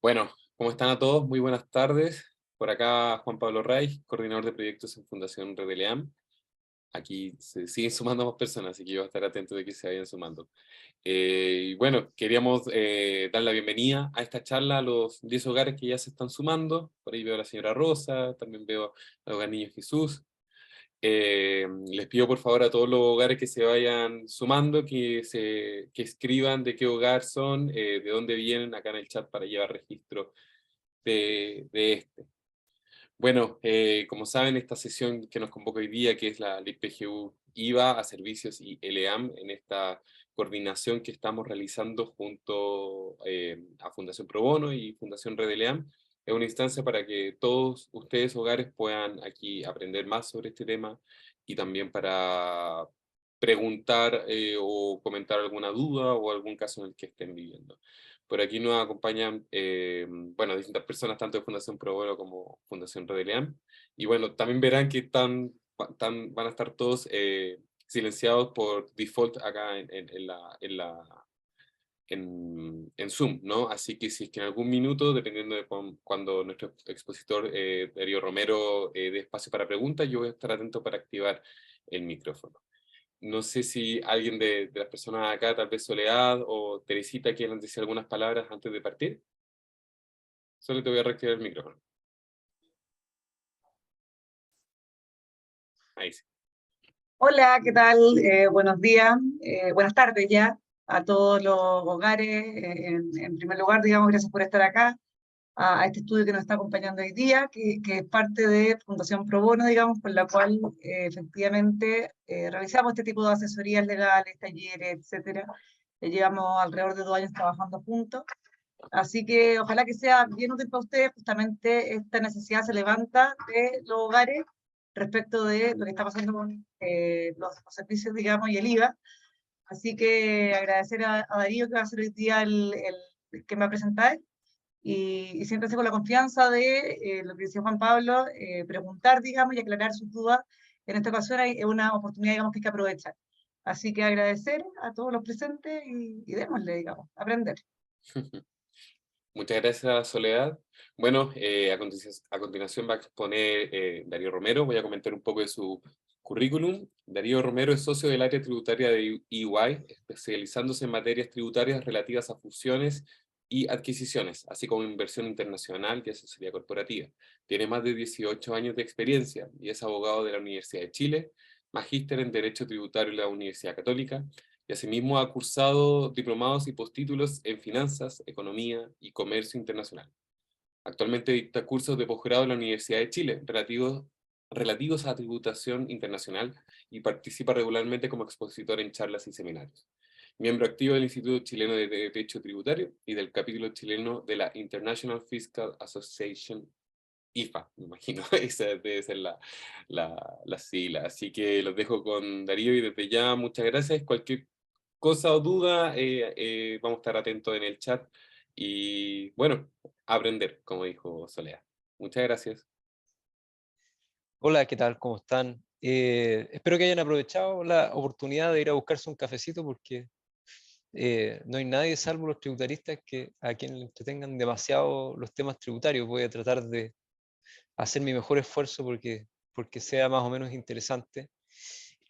Bueno, ¿cómo están a todos? Muy buenas tardes. Por acá Juan Pablo Reich, coordinador de proyectos en Fundación Redeleam. Aquí se siguen sumando más personas, así que yo voy a estar atento de que se vayan sumando. Y bueno, queríamos dar la bienvenida a esta charla a los 10 hogares que ya se están sumando. Por ahí veo a la señora Rosa, también veo al Hogar Niño Jesús. Les pido por favor a todos los hogares que se vayan sumando, que escriban de qué hogar son, de dónde vienen acá en el chat para llevar registro de este. Bueno, como saben, esta sesión que nos convoca hoy día, que es la LIPGU IVA a Servicios y LEAM, en esta coordinación que estamos realizando junto a Fundación Pro Bono y Fundación Red LEAM, es una instancia para que todos ustedes, hogares, puedan aquí aprender más sobre este tema y también para preguntar o comentar alguna duda o algún caso en el que estén viviendo. Por aquí nos acompañan, bueno, distintas personas, tanto de Fundación Pro Bono como Fundación Redeleam. Y bueno, también verán que van a estar todos silenciados por default acá en Zoom, ¿no? Así que si es que en algún minuto, dependiendo de cuando nuestro expositor Darío Romero dé espacio para preguntas, yo voy a estar atento para activar el micrófono. No sé si alguien de las personas acá, tal vez Soledad o Teresita, quieren decir algunas palabras antes de partir. Solo te voy a reactivar el micrófono. Ahí sí. Hola, ¿qué tal? Buenos días, buenas tardes ya a todos los hogares. En primer lugar, digamos, gracias por estar acá, a este estudio que nos está acompañando hoy día, que es parte de Fundación Pro Bono, digamos, con la cual efectivamente realizamos este tipo de asesorías legales, talleres, etcétera. Llevamos alrededor de 2 años trabajando juntos. Así que ojalá que sea bien útil para ustedes. Justamente esta necesidad se levanta de los hogares respecto de lo que está pasando con los servicios, digamos, y el IVA. Así que agradecer a Darío, que va a ser hoy día el que me va a presentar, y siéntase con la confianza de lo que decía Juan Pablo, preguntar, digamos, y aclarar sus dudas. En esta ocasión es una oportunidad, digamos, que hay que aprovechar. Así que agradecer a todos los presentes y démosle, digamos, aprender. Muchas gracias, Soledad. Bueno, a continuación va a exponer Darío Romero. Voy a comentar un poco de su currículum. Darío Romero es socio del área tributaria de EY, especializándose en materias tributarias relativas a fusiones y adquisiciones, así como inversión internacional y asesoría corporativa. Tiene más de 18 años de experiencia y es abogado de la Universidad de Chile, magíster en Derecho Tributario en la Universidad Católica, y asimismo ha cursado diplomados y postítulos en Finanzas, Economía y Comercio Internacional. Actualmente dicta cursos de posgrado en la Universidad de Chile relativos a tributación internacional y participa regularmente como expositor en charlas y seminarios. Miembro activo del Instituto Chileno de Derecho Tributario y del capítulo chileno de la International Fiscal Association, IFA, me imagino, esa debe ser la sigla. Así que los dejo con Darío y desde ya muchas gracias. Cualquier cosa o duda, vamos a estar atentos en el chat y bueno, aprender, como dijo Soledad. Muchas gracias. Hola, ¿qué tal? ¿Cómo están? Espero que hayan aprovechado la oportunidad de ir a buscarse un cafecito porque no hay nadie salvo los tributaristas a quienes le entretengan demasiado los temas tributarios. Voy a tratar de hacer mi mejor esfuerzo porque sea más o menos interesante.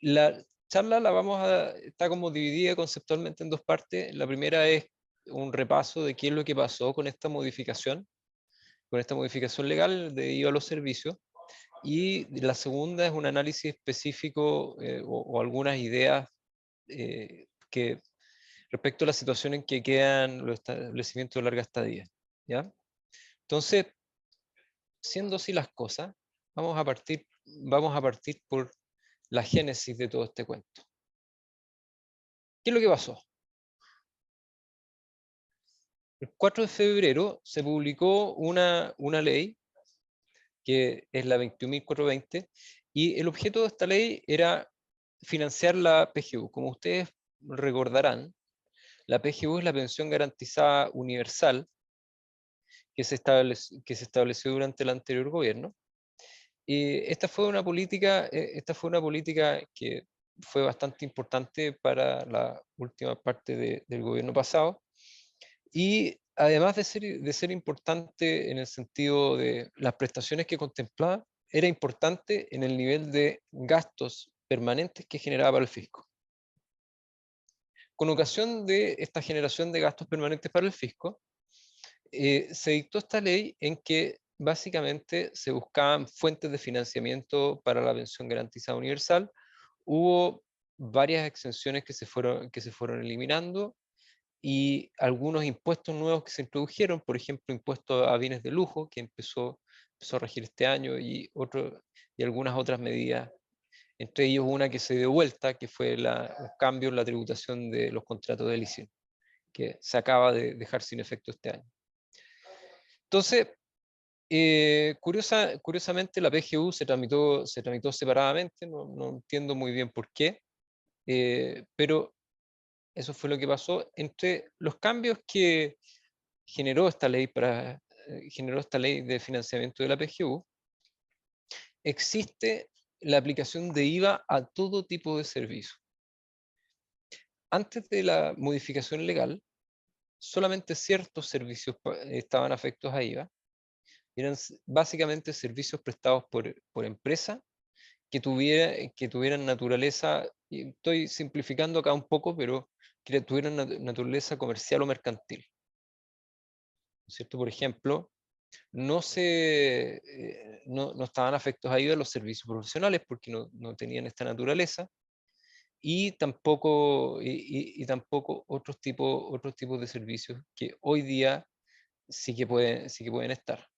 La charla está como dividida conceptualmente en dos partes. La primera es un repaso de qué es lo que pasó con esta modificación legal de IVA a los servicios. Y la segunda es un análisis específico o algunas ideas que respecto a la situación en que quedan los establecimientos de larga estadía, ¿ya? Entonces, siendo así las cosas, vamos a partir por la génesis de todo este cuento. ¿Qué es lo que pasó? El 4 de febrero se publicó una ley que es la 21.420, y el objeto de esta ley era financiar la PGU. Como ustedes recordarán, la PGU es la pensión garantizada universal que se estableció durante el anterior gobierno. Y esta fue una política que fue bastante importante para la última parte del gobierno pasado, y además de ser importante en el sentido de las prestaciones que contemplaba, era importante en el nivel de gastos permanentes que generaba para el fisco. Con ocasión de esta generación de gastos permanentes para el fisco, se dictó esta ley en que básicamente se buscaban fuentes de financiamiento para la pensión garantizada universal. Hubo varias exenciones que se fueron eliminando y algunos impuestos nuevos que se introdujeron, por ejemplo, impuesto a bienes de lujo, que empezó a regir este año, y algunas otras medidas, entre ellos una que se dio vuelta, que fue un cambio en la tributación de los contratos de leasing, que se acaba de dejar sin efecto este año. Entonces, curiosamente la PGU se tramitó separadamente, no entiendo muy bien por qué, pero eso fue lo que pasó. Entre los cambios que generó esta ley de financiamiento de la PGU, existe la aplicación de IVA a todo tipo de servicios. Antes de la modificación legal, solamente ciertos servicios estaban afectos a IVA. Eran básicamente servicios prestados por empresa que tuvieran naturaleza, y estoy simplificando acá un poco, pero que tuvieran naturaleza comercial o mercantil. ¿Cierto? Por ejemplo, no estaban afectos a IVA los servicios profesionales porque no tenían esta naturaleza, y tampoco otros tipos de servicios que hoy día sí que pueden estar.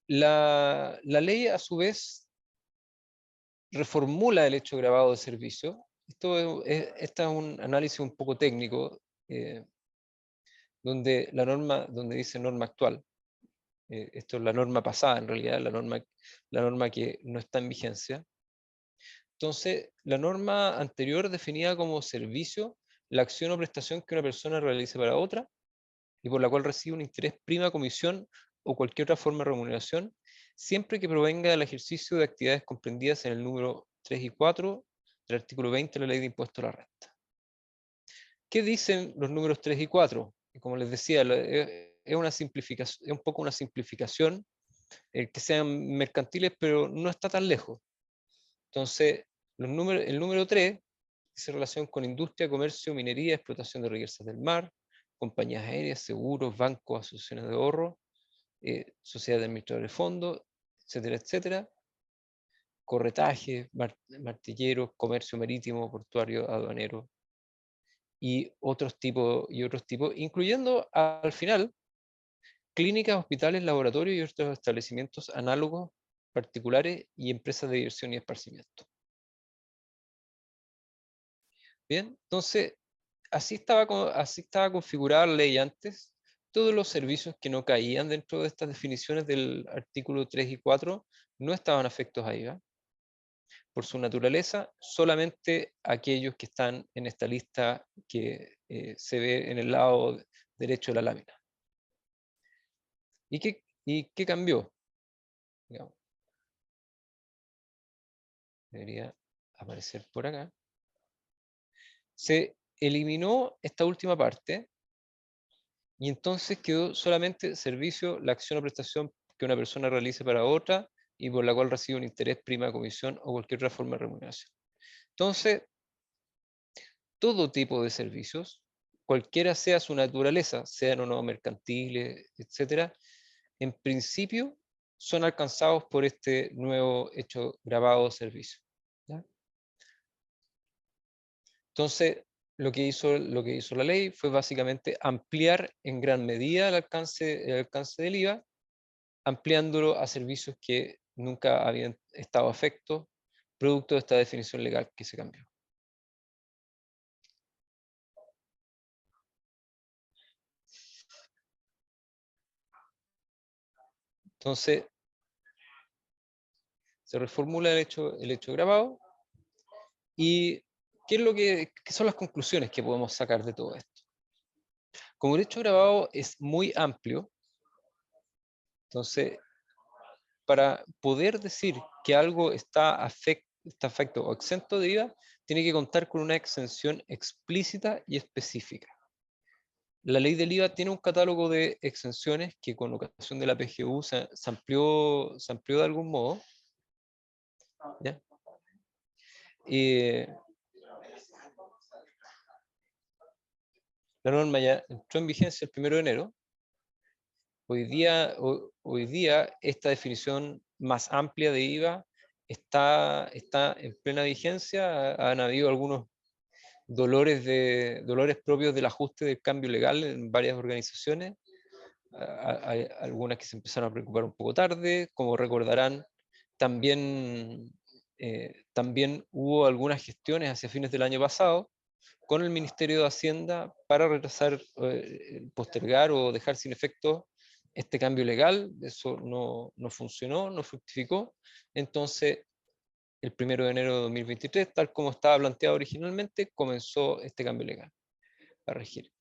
La ley, a su vez, reformula el hecho grabado de servicio. Este es un análisis un poco técnico, donde dice norma actual. Esto es la norma pasada, en realidad, la norma que no está en vigencia. Entonces, la norma anterior definía como servicio la acción o prestación que una persona realice para otra y por la cual recibe un interés, prima, comisión o cualquier otra forma de remuneración, siempre que provenga del ejercicio de actividades comprendidas en el número 3 y 4 del artículo 20 de la Ley de Impuesto a la Renta. ¿Qué dicen los números 3 y 4? Como les decía, es una simplificación, es un poco una simplificación, que sean mercantiles, pero no está tan lejos. Entonces, el número 3 dice relación con industria, comercio, minería, explotación de riquezas del mar, compañías aéreas, seguros, bancos, asociaciones de ahorro, sociedades de administradores de fondos, etcétera, etcétera, corretaje, martilleros, comercio marítimo, portuario, aduanero, y otros tipos, incluyendo al final clínicas, hospitales, laboratorios y otros establecimientos análogos particulares y empresas de diversión y esparcimiento. Bien, entonces, así estaba configurada la ley antes. Todos los servicios que no caían dentro de estas definiciones del artículo 3 y 4 no estaban afectos a IVA. Por su naturaleza, solamente aquellos que están en esta lista que se ve en el lado derecho de la lámina. ¿Y qué cambió? Digamos, debería aparecer por acá. Se eliminó esta última parte y entonces quedó solamente servicio, la acción o prestación que una persona realice para otra y por la cual recibe un interés, prima, comisión o cualquier otra forma de remuneración. Entonces, todo tipo de servicios, cualquiera sea su naturaleza, sean o no mercantiles, etcétera, en principio son alcanzados por este nuevo hecho grabado de servicio. ¿Ya? Entonces, lo que hizo la ley fue básicamente ampliar en gran medida el alcance del IVA, ampliándolo a servicios que nunca habían estado afectos, producto de esta definición legal que se cambió. Entonces, se reformula el hecho grabado. ¿Y qué son las conclusiones que podemos sacar de todo esto? Como el hecho grabado es muy amplio, entonces, para poder decir que algo está afecto o exento de IVA, tiene que contar con una exención explícita y específica. La ley del IVA tiene un catálogo de exenciones que con ocasión de la PGU se amplió de algún modo. ¿Ya? La norma ya entró en vigencia el 1 de enero. Hoy día esta definición más amplia de IVA está en plena vigencia. Han habido algunos dolores propios del ajuste del cambio legal en varias organizaciones. Hay algunas que se empezaron a preocupar un poco tarde. Como recordarán, también hubo algunas gestiones hacia fines del año pasado con el Ministerio de Hacienda para retrasar, postergar o dejar sin efecto este cambio legal. Eso no funcionó, no fructificó. Entonces, el 1 de enero de 2023, tal como estaba planteado originalmente, comenzó este cambio legal a regir.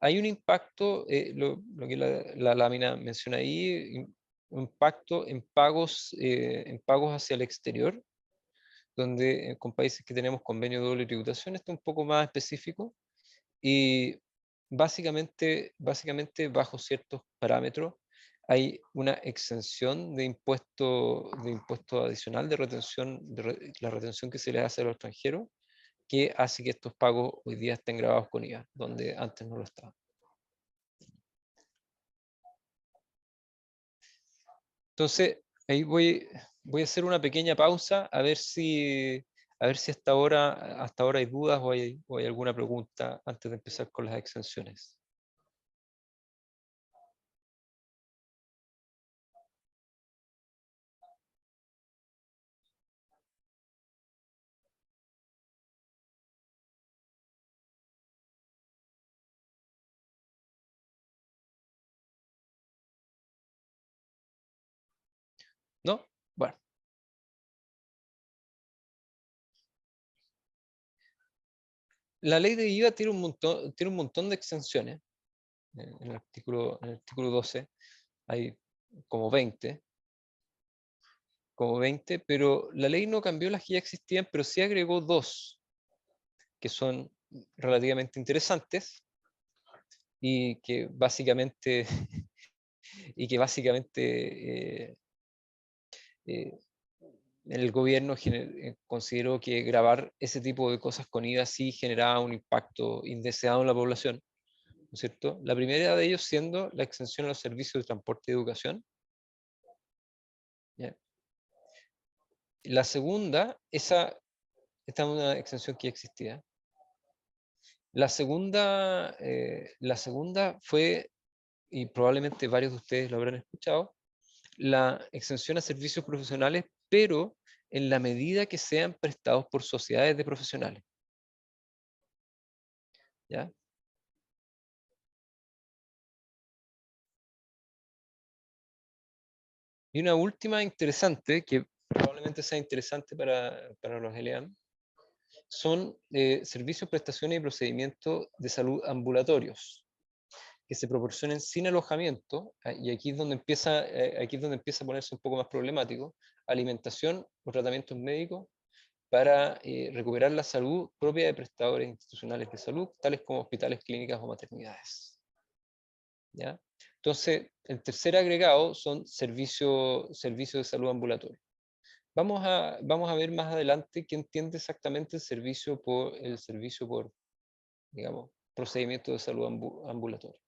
Hay un impacto, lo que la lámina menciona ahí, un impacto en pagos hacia el exterior, donde con países que tenemos convenio de doble tributación está un poco más específico, y básicamente bajo ciertos parámetros hay una exención de impuesto adicional de retención, la retención que se les hace a los extranjeros, que hace que estos pagos hoy día estén grabados con IVA, donde antes no lo estaban. Entonces, ahí voy a hacer una pequeña pausa a ver si hasta ahora hay dudas o hay alguna pregunta antes de empezar con las exenciones. ¿No? Bueno. La ley de IVA tiene un montón de exenciones. En el artículo 12 hay como 20, pero la ley no cambió las que ya existían, pero sí agregó 2 que son relativamente interesantes y que básicamente el gobierno consideró que grabar ese tipo de cosas con IVA sí generaba un impacto indeseado en la población, ¿no es cierto? La primera de ellos siendo la exención a los servicios de transporte y educación. ¿Ya? La segunda, esta es una exención que ya existía. La segunda fue, y probablemente varios de ustedes lo habrán escuchado, la exención a servicios profesionales, pero en la medida que sean prestados por sociedades de profesionales. ¿Ya? Y una última interesante, que probablemente sea interesante para los ELEAM, son servicios, prestaciones y procedimientos de salud ambulatorios, que se proporcionen sin alojamiento, y aquí es donde empieza a ponerse un poco más problemático, alimentación o tratamientos médicos para recuperar la salud propia de prestadores institucionales de salud, tales como hospitales, clínicas o maternidades. ¿Ya? Entonces, el tercer agregado son servicios de salud ambulatorio. Vamos a ver más adelante qué entiende exactamente el servicio por, digamos, procedimiento de salud ambulatorio.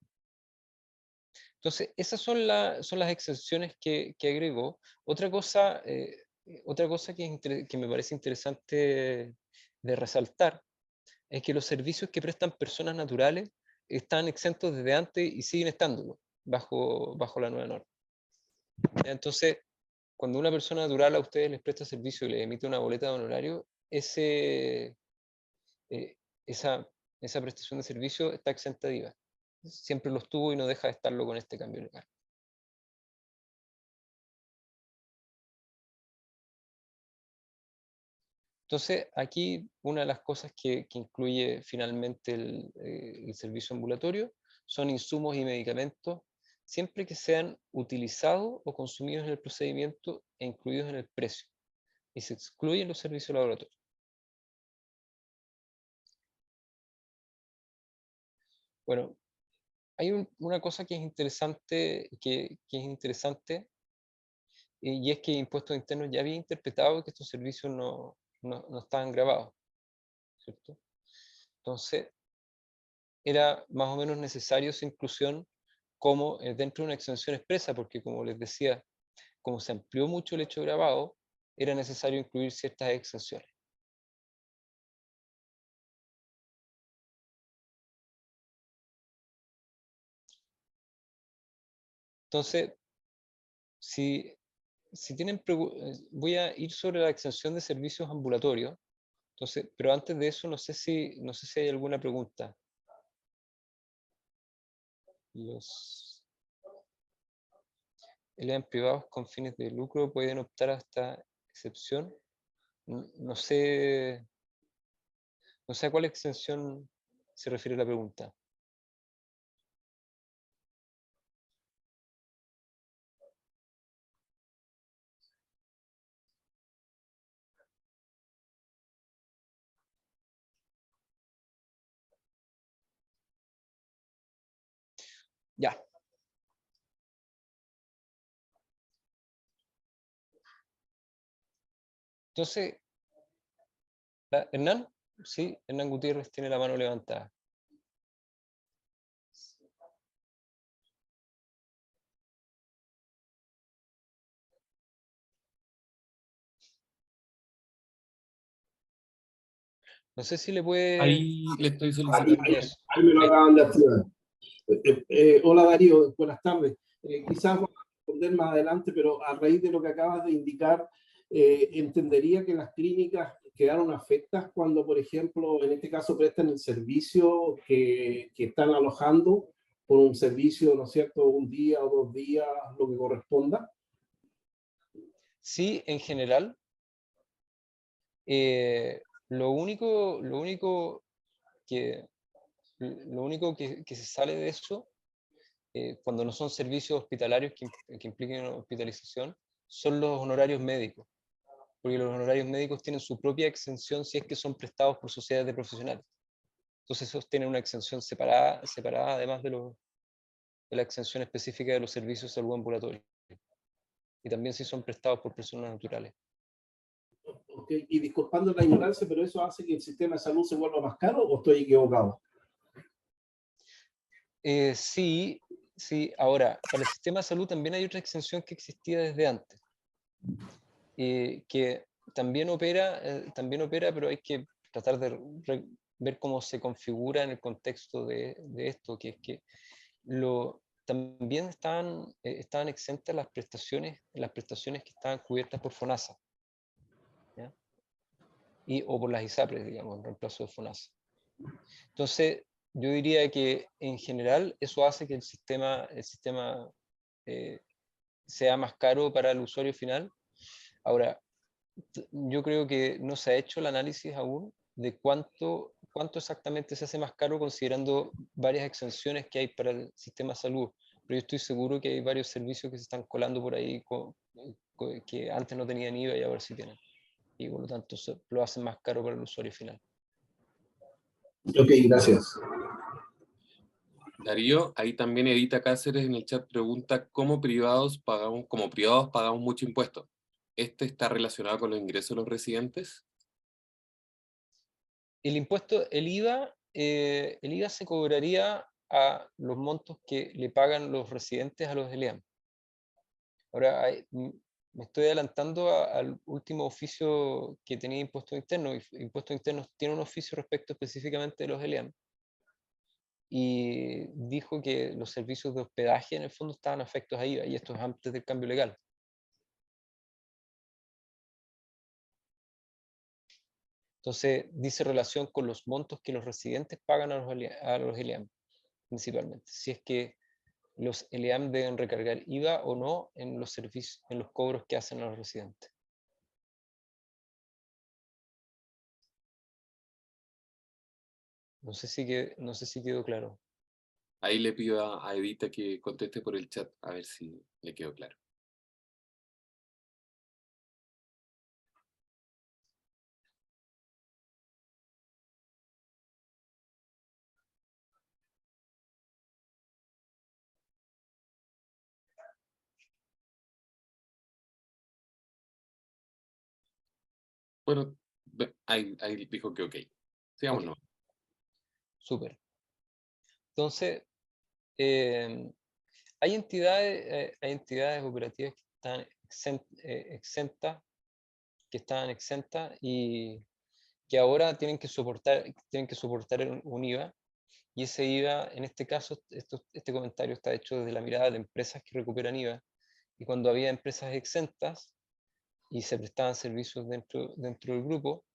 Entonces, esas son las exenciones que agregó. Otra cosa que me parece interesante de resaltar es que los servicios que prestan personas naturales están exentos desde antes y siguen estándolo bajo la nueva norma. Entonces, cuando una persona natural a ustedes les presta servicio y les emite una boleta de honorario, esa prestación de servicio está exenta de IVA. Siempre lo estuvo y no deja de estarlo con este cambio legal. Entonces, aquí una de las cosas que incluye finalmente el servicio ambulatorio son insumos y medicamentos, siempre que sean utilizados o consumidos en el procedimiento e incluidos en el precio. Y se excluyen los servicios laboratorios. Bueno, hay una cosa que es interesante, y es que Impuestos Internos ya había interpretado que estos servicios no estaban grabados, ¿cierto? Entonces, era más o menos necesario esa inclusión como dentro de una exención expresa, porque como les decía, como se amplió mucho el hecho grabado, era necesario incluir ciertas exenciones. Entonces, si tienen voy a ir sobre la exención de servicios ambulatorios. Entonces, pero antes de eso, no sé si hay alguna pregunta. Los LEAM privados con fines de lucro pueden optar a esta excepción. No sé a cuál exención se refiere la pregunta. Ya. Entonces, Hernán, sí, Hernán Gutiérrez tiene la mano levantada. No sé si le puede... Ahí le estoy Ahí, solicitando. ahí- ahí me lo acaban de activar. Hola Darío, buenas tardes. Quizás vamos a responder más adelante, pero a raíz de lo que acabas de indicar, entendería que las clínicas quedaron afectadas cuando, por ejemplo, en este caso prestan el servicio que están alojando por un servicio, ¿no es cierto?, un día o 2 días, lo que corresponda. Sí, en general. Lo único que, que se sale de eso, cuando no son servicios hospitalarios que impliquen hospitalización, son los honorarios médicos, porque los honorarios médicos tienen su propia exención si es que son prestados por sociedades de profesionales. Entonces esos tienen una exención separada además de la exención específica de los servicios de salud ambulatorio. Y también si son prestados por personas naturales. Okay. Y disculpando la ignorancia, pero ¿eso hace que el sistema de salud se vuelva más caro o estoy equivocado? Sí. Ahora, para el sistema de salud también hay otra exención que existía desde antes, que también opera, pero hay que tratar de ver cómo se configura en el contexto de esto, que es que también estaban exentas las prestaciones que estaban cubiertas por FONASA, ¿ya? O por las ISAPRES, digamos, en reemplazo de FONASA. Entonces, yo diría que en general eso hace que el sistema sea más caro para el usuario final. Ahora, yo creo que no se ha hecho el análisis aún de cuánto exactamente se hace más caro considerando varias exenciones que hay para el sistema de salud. Pero yo estoy seguro que hay varios servicios que se están colando por ahí que antes no tenían IVA y ahora sí tienen. Y por lo tanto lo hacen más caro para el usuario final. Ok, gracias. Darío, ahí también Edita Cáceres en el chat pregunta como privados pagamos mucho impuesto. ¿Este está relacionado con los ingresos de los residentes? El impuesto, el IVA se cobraría a los montos que le pagan los residentes a los ELEAM. Ahora, me estoy adelantando al último oficio que tenía Impuestos Internos. Impuestos Internos tiene un oficio respecto específicamente de los ELEAM. Y dijo que los servicios de hospedaje en el fondo estaban afectos a IVA, y esto es antes del cambio legal. Entonces, dice relación con los montos que los residentes pagan a los ELEAM, principalmente. Si es que los ELEAM deben recargar IVA o no en los servicios, en los cobros que hacen a los residentes. No sé si quedó claro. Ahí le pido a Edita que conteste por el chat, a ver si le quedó claro. Bueno, ahí dijo que ok. Sigamos, Ok. ¿no? Súper. Entonces, hay entidades operativas que están exentas y que ahora tienen que soportar un IVA, y ese IVA, en este caso, este comentario está hecho desde la mirada de empresas que recuperan IVA, y cuando había empresas exentas y se prestaban servicios dentro del grupo,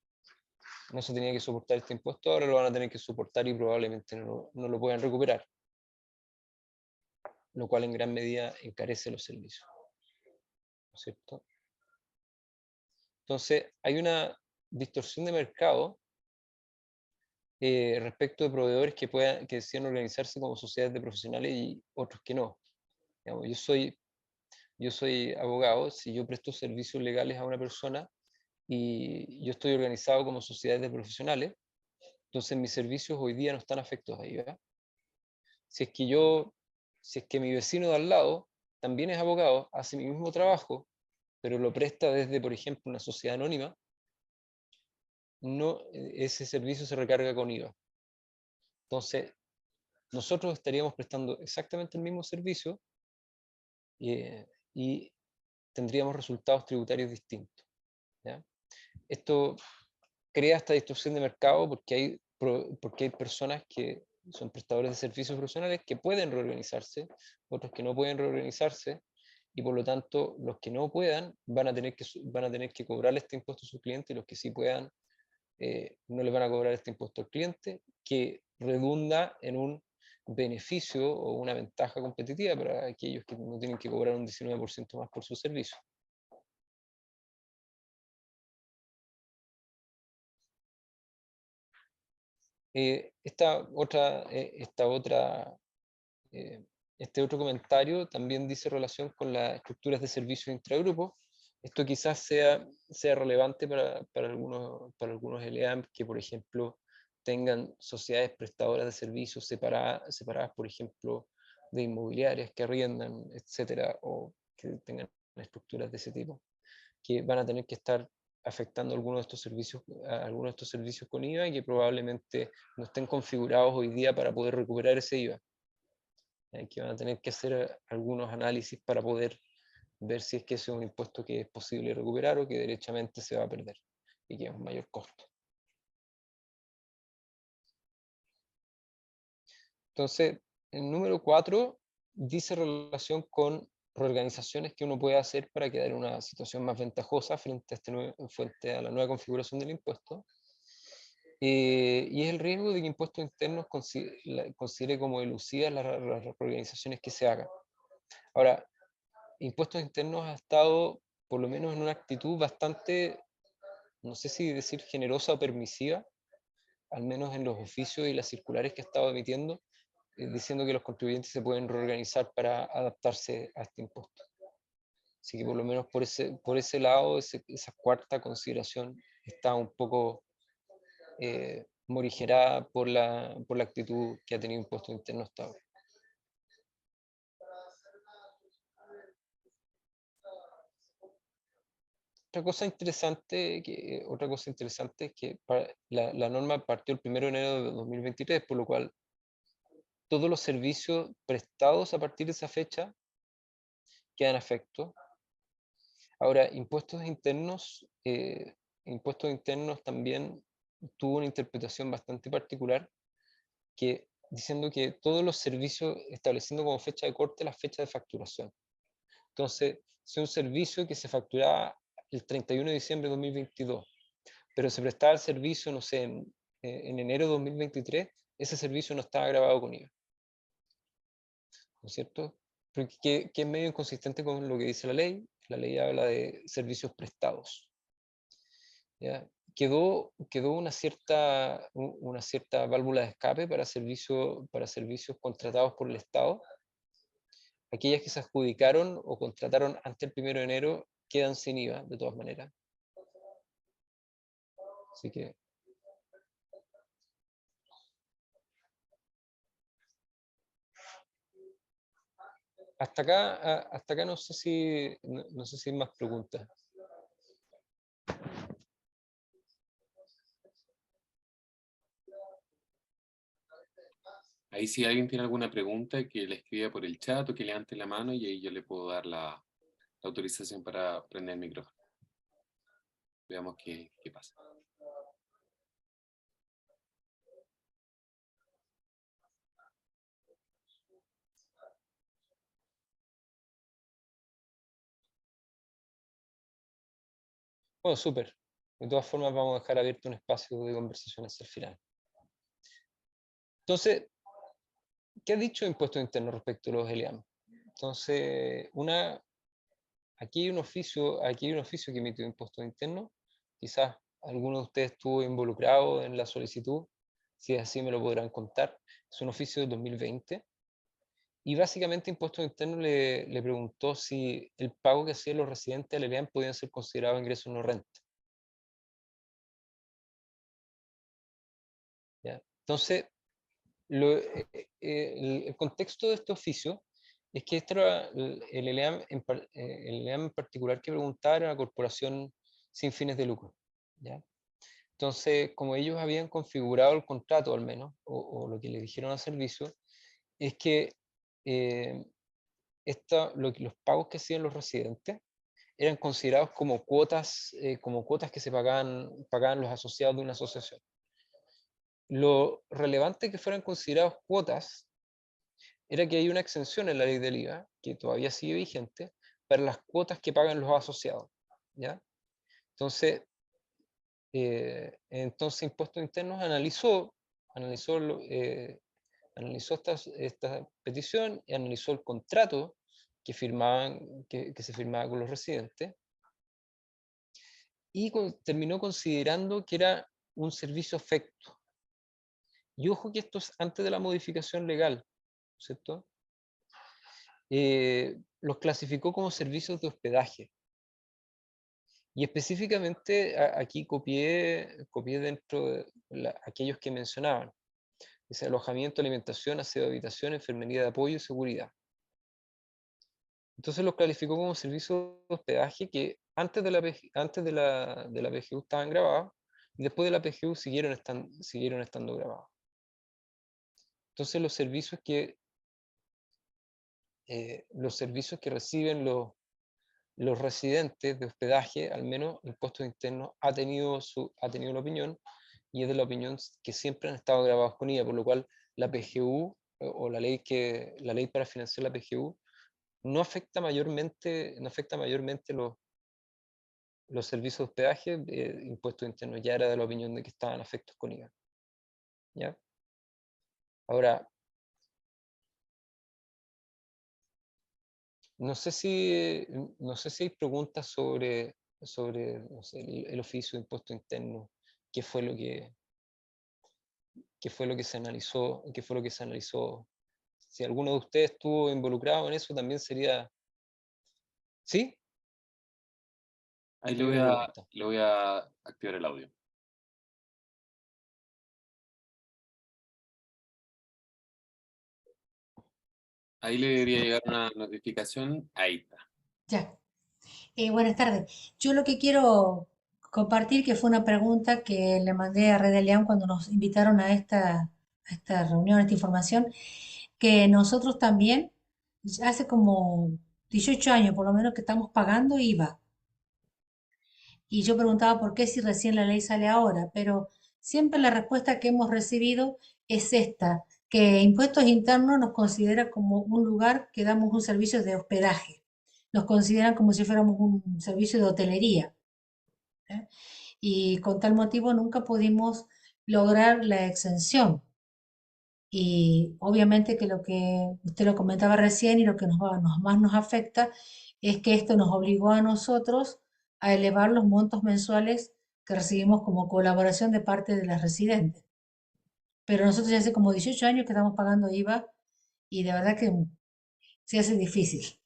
no se tenía que soportar este impuesto, ahora lo van a tener que soportar y probablemente no lo puedan recuperar, lo cual en gran medida encarece los servicios, ¿no es cierto? Entonces, hay una distorsión de mercado respecto de proveedores que deciden organizarse como sociedades de profesionales y otros que no. Digamos, yo soy abogado, si yo presto servicios legales a una persona y yo estoy organizado como sociedades de profesionales, entonces mis servicios hoy día no están afectos a IVA. Si es que mi vecino de al lado también es abogado, hace mi mismo trabajo, pero lo presta desde, por ejemplo, una sociedad anónima, no, ese servicio se recarga con IVA. Entonces, nosotros estaríamos prestando exactamente el mismo servicio y tendríamos resultados tributarios distintos, ¿ya? Esto crea esta distorsión de mercado porque hay personas que son prestadores de servicios profesionales que pueden reorganizarse, otros que no pueden reorganizarse, y por lo tanto los que no puedan van a tener que cobrarle este impuesto a sus clientes, y los que sí puedan no les van a cobrar este impuesto al cliente, que redunda en un beneficio o una ventaja competitiva para aquellos que no tienen que cobrar un 19% más por su servicio. Este otro comentario también dice relación con las estructuras de servicios intragrupo. Esto quizás sea relevante para algunos LEAM que, por ejemplo, tengan sociedades prestadoras de servicios separadas, por ejemplo, de inmobiliarias que arriendan, etcétera, o que tengan estructuras de ese tipo, que van a tener que estar afectando algunos de estos servicios con IVA y que probablemente no estén configurados hoy día para poder recuperar ese IVA. Que van a tener que hacer algunos análisis para poder ver si es que ese es un impuesto que es posible recuperar o que derechamente se va a perder y que es un mayor costo. Entonces, el número 4 dice relación con reorganizaciones que uno puede hacer para quedar en una situación más ventajosa frente a la nueva configuración del impuesto. Y es el riesgo de que impuestos internos considere como elusivas las reorganizaciones que se hagan. Ahora, impuestos internos ha estado, por lo menos, en una actitud bastante, no sé si decir generosa o permisiva, al menos en los oficios y las circulares que ha estado emitiendo, diciendo que los contribuyentes se pueden reorganizar para adaptarse a este impuesto. Así que por lo menos por ese lado, esa cuarta consideración está un poco morigerada por la actitud que ha tenido impuesto interno hasta ahora. Otra cosa interesante es que la norma partió el 1 de enero de 2023, por lo cual todos los servicios prestados a partir de esa fecha quedan a efecto. Ahora, impuestos internos también tuvo una interpretación bastante particular, diciendo que todos los servicios, estableciendo como fecha de corte la fecha de facturación. Entonces, si un servicio que se facturaba el 31 de diciembre de 2022, pero se prestaba el servicio, no sé, en enero de 2023, ese servicio no estaba grabado con IVA. ¿No es cierto? Que es medio inconsistente con lo que dice la ley. La ley habla de servicios prestados. ¿Ya? Quedó una cierta válvula de escape para servicios contratados por el Estado. Aquellas que se adjudicaron o contrataron antes del 1 de enero quedan sin IVA, de todas maneras. Así que hasta acá no sé si hay más preguntas. Ahí si alguien tiene alguna pregunta, que la escriba por el chat o que levante la mano y ahí yo le puedo dar la autorización para prender el micrófono. Veamos qué pasa. Bueno, súper. De todas formas, vamos a dejar abierto un espacio de conversación hacia el final. Entonces, ¿qué ha dicho Impuesto Interno respecto a los ELEAM? Entonces, aquí hay un oficio que emitió Impuesto Interno. Quizás alguno de ustedes estuvo involucrado en la solicitud. Si es así, me lo podrán contar. Es un oficio de 2020. Y básicamente Impuesto Interno le preguntó si el pago que hacían los residentes del ELEAM podían ser considerados ingresos no renta. ¿Ya? Entonces, el contexto de este oficio es que esto era el ELEAM el ELEAM en particular que preguntaba era una corporación sin fines de lucro. ¿Ya? Entonces, como ellos habían configurado el contrato al menos, o lo que le dijeron al servicio, es que los pagos que hacían los residentes eran considerados como cuotas que se pagaban los asociados de una asociación. Lo relevante que fueran considerados cuotas era que hay una exención en la ley del IVA, que todavía sigue vigente, para las cuotas que pagan los asociados. ¿Ya? Entonces, Impuestos Internos analizó esta petición y analizó el contrato que se firmaba con los residentes y terminó considerando que era un servicio afecto. Y ojo que esto es antes de la modificación legal, ¿cierto? Los clasificó como servicios de hospedaje. Y específicamente aquí copié dentro de aquellos que mencionaban. Dice alojamiento, alimentación, aseo de habitación, enfermería de apoyo y seguridad. Entonces los calificó como servicio de hospedaje que antes de la PGU estaban grabados y después de la PGU siguieron estando grabados. Entonces los servicios que reciben los residentes de hospedaje, al menos Impuestos Internos ha tenido la opinión, y es de la opinión que siempre han estado grabados con IVA, por lo cual la PGU o la ley para financiar la PGU no afecta mayormente los servicios de hospedaje. Impuestos Internos ya era de la opinión de que estaban afectos con IVA. ¿Ya? Ahora, no sé si hay preguntas sobre no sé, el oficio de Impuesto Interno, qué fue lo que se analizó, Si alguno de ustedes estuvo involucrado en eso, también sería... ¿Sí? Ahí Tengo una pregunta. le voy a activar el audio. Ahí le debería llegar una notificación. Ahí está. Ya. Buenas tardes. Yo lo que quiero compartir, que fue una pregunta que le mandé a Red de León cuando nos invitaron a esta reunión, a esta información, que nosotros también, ya hace como 18 años por lo menos, que estamos pagando IVA. Y yo preguntaba por qué si recién la ley sale ahora, pero siempre la respuesta que hemos recibido es esta, que Impuestos Internos nos considera como un lugar que damos un servicio de hospedaje. Nos consideran como si fuéramos un servicio de hotelería. ¿Eh? Y con tal motivo nunca pudimos lograr la exención. Y obviamente que lo que usted lo comentaba recién y lo que más nos afecta es que esto nos obligó a nosotros a elevar los montos mensuales que recibimos como colaboración de parte de las residentes. Pero nosotros ya hace como 18 años que estamos pagando IVA y de verdad que se hace difícil.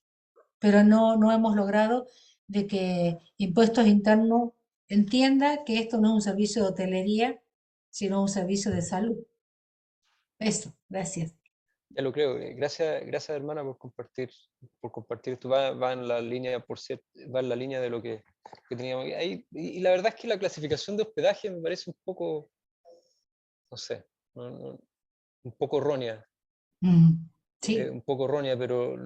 Pero no hemos logrado de que Impuestos Internos entienda que esto no es un servicio de hotelería, sino un servicio de salud. Eso, gracias. Ya lo creo. Gracias hermana por compartir esto. Va en la línea, va en la línea de lo que teníamos ahí. Y la verdad es que la clasificación de hospedaje me parece un poco, no sé, un poco errónea. Sí, un poco errónea, pero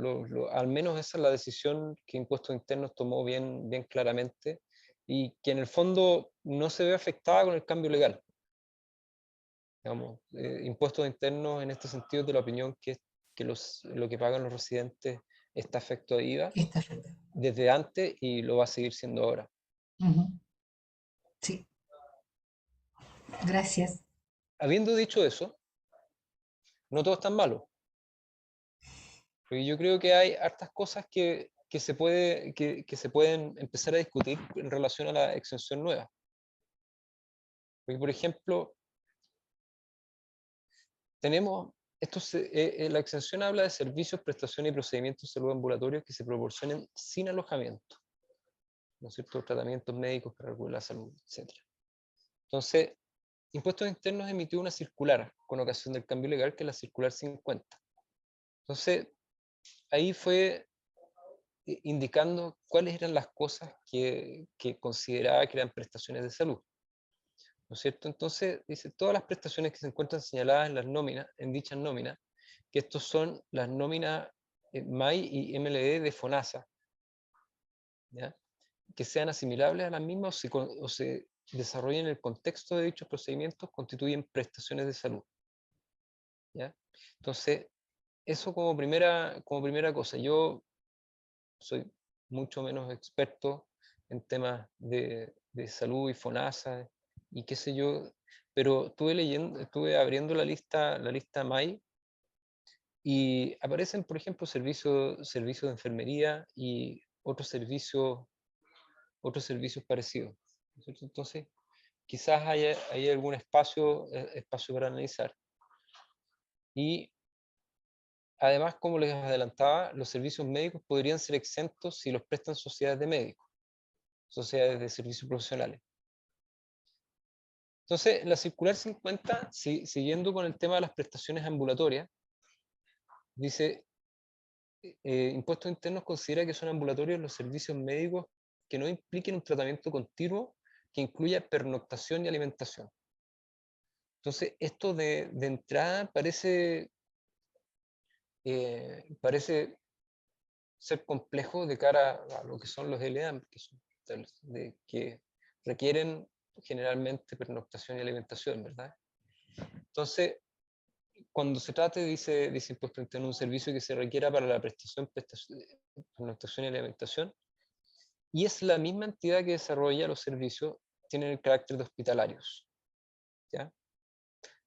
al menos esa es la decisión que Impuestos Internos tomó bien, bien claramente y que en el fondo no se ve afectada con el cambio legal. Digamos, Impuestos Internos en este sentido de la opinión que lo que pagan los residentes está afecto a IVA está afectado. desde antes y lo va a seguir siendo ahora. Sí, gracias. Habiendo dicho eso, no todo es tan malo. Porque yo creo que hay hartas cosas que se pueden empezar a discutir en relación a la exención nueva. Porque, por ejemplo, tenemos, la exención habla de servicios, prestaciones y procedimientos de salud ambulatorios que se proporcionen sin alojamiento, ¿no es cierto? Tratamientos médicos para regular la salud, etc. Entonces, Impuestos Internos emitió una circular con ocasión del cambio legal, que es la circular 50. Entonces, ahí fue indicando cuáles eran las cosas que consideraba que eran prestaciones de salud, ¿no es cierto? Entonces, dice, todas las prestaciones que se encuentran señaladas en las nóminas, en dichas nóminas, que estos son las nóminas MAI y MLE de FONASA, ¿ya? Que sean asimilables a las mismas o se desarrollen en el contexto de dichos procedimientos, constituyen prestaciones de salud, ¿ya? Entonces, eso como primera cosa. Yo soy mucho menos experto en temas de salud y FONASA y qué sé yo, pero estuve abriendo la lista MAI y aparecen, por ejemplo, servicios de enfermería y otros servicios parecidos, ¿no es cierto? Entonces, quizás haya algún espacio para analizar. Y además, como les adelantaba, los servicios médicos podrían ser exentos si los prestan sociedades de médicos, sociedades de servicios profesionales. Entonces, la circular 50, siguiendo con el tema de las prestaciones ambulatorias, dice, Impuestos Internos considera que son ambulatorios los servicios médicos que no impliquen un tratamiento continuo que incluya pernoctación y alimentación. Entonces, esto de entrada parece ser complejo de cara a lo que son los LEAM, que requieren generalmente pernoctación y alimentación, ¿verdad? Entonces, cuando se trate, dice Impuesto Interno, un servicio que se requiera para la pernoctación y alimentación, y es la misma entidad que desarrolla los servicios, tienen el carácter de hospitalarios, ¿ya?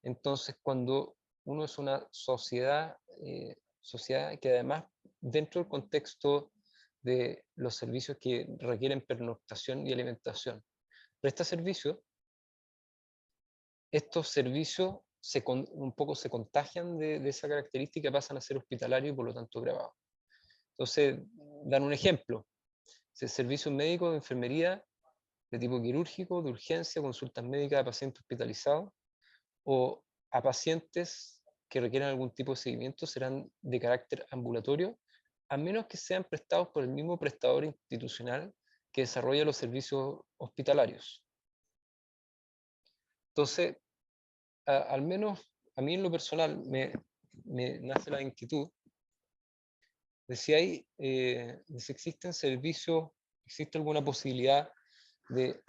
Entonces, cuando uno es una sociedad que además, dentro del contexto de los servicios que requieren pernoctación y alimentación, presta servicio, estos servicios un poco se contagian de esa característica, pasan a ser hospitalarios y por lo tanto grabados. Entonces, dan un ejemplo. Servicios médicos de enfermería de tipo quirúrgico, de urgencia, consultas médicas a pacientes hospitalizados o a pacientes que requieran algún tipo de seguimiento serán de carácter ambulatorio, a menos que sean prestados por el mismo prestador institucional que desarrolla los servicios hospitalarios. Entonces, al menos a mí en lo personal me nace la inquietud de si existen servicios, existe alguna posibilidad de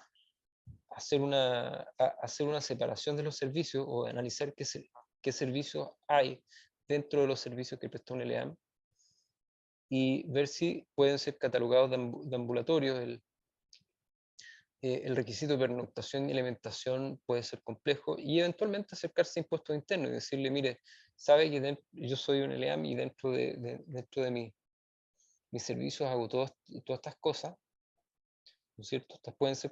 hacer una separación de los servicios o analizar qué servicios hay dentro de los servicios que presta un LEAM y ver si pueden ser catalogados de ambulatorios. El requisito de pernoctación y alimentación puede ser complejo y eventualmente acercarse a Impuestos Internos y decirle, mire, sabe que yo soy un LEAM y dentro de mis servicios hago todas estas cosas, ¿no es cierto? Estas pueden ser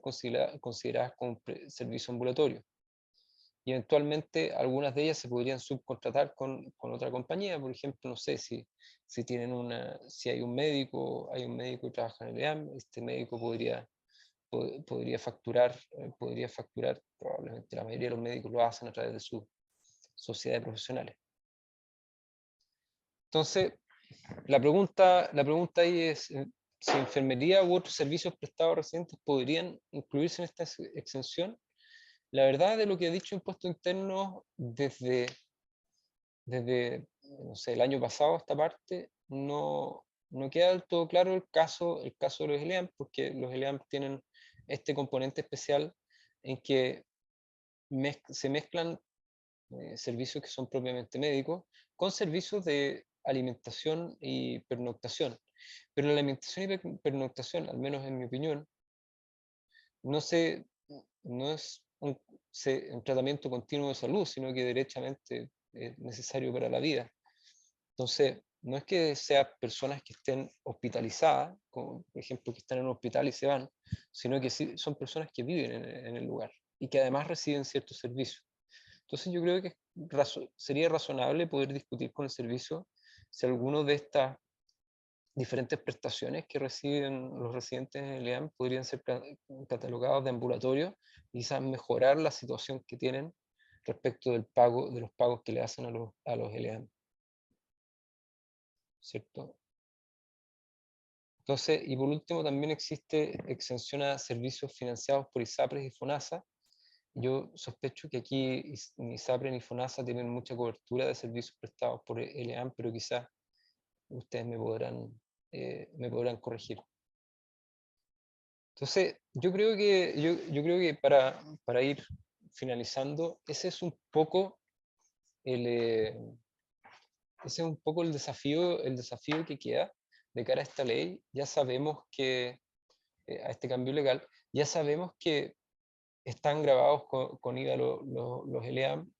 consideradas como servicio ambulatorio. Y eventualmente algunas de ellas se podrían subcontratar con otra compañía, por ejemplo, no sé, si hay un médico que trabaja en el EAM, este médico podría facturar, probablemente la mayoría de los médicos lo hacen a través de sus sociedades profesionales. Entonces, la pregunta ahí es si enfermería u otros servicios prestados a residentes podrían incluirse en esta exención. La verdad, de lo que ha dicho Impuesto Interno desde no sé, el año pasado esta parte, no queda del todo claro el caso de los ELEAM, porque los ELEAM tienen este componente especial en que se mezclan servicios que son propiamente médicos con servicios de alimentación y pernoctación. Pero la alimentación y pernoctación, al menos en mi opinión, no es un tratamiento continuo de salud, sino que derechamente es necesario para la vida. Entonces, no es que sean personas que estén hospitalizadas, como por ejemplo que están en un hospital y se van, sino que sí son personas que viven en el lugar y que además reciben ciertos servicios. Entonces yo creo que sería razonable poder discutir con el servicio si alguno de estas diferentes prestaciones que reciben los residentes en el EAM podrían ser catalogados de ambulatorio y quizás mejorar la situación que tienen respecto del pago, de los pagos que le hacen a los EAM. ¿Cierto? Entonces, y por último también existe exención a servicios financiados por ISAPRES y FONASA. Yo sospecho que aquí ni ISAPRES ni FONASA tienen mucha cobertura de servicios prestados por EAM, pero quizás ustedes me podrán corregir. Entonces, yo creo que para ir finalizando, ese es un poco el desafío que queda de cara a esta ley. Ya sabemos que, a este cambio legal, ya sabemos que están grabados con IVA los ELEAM,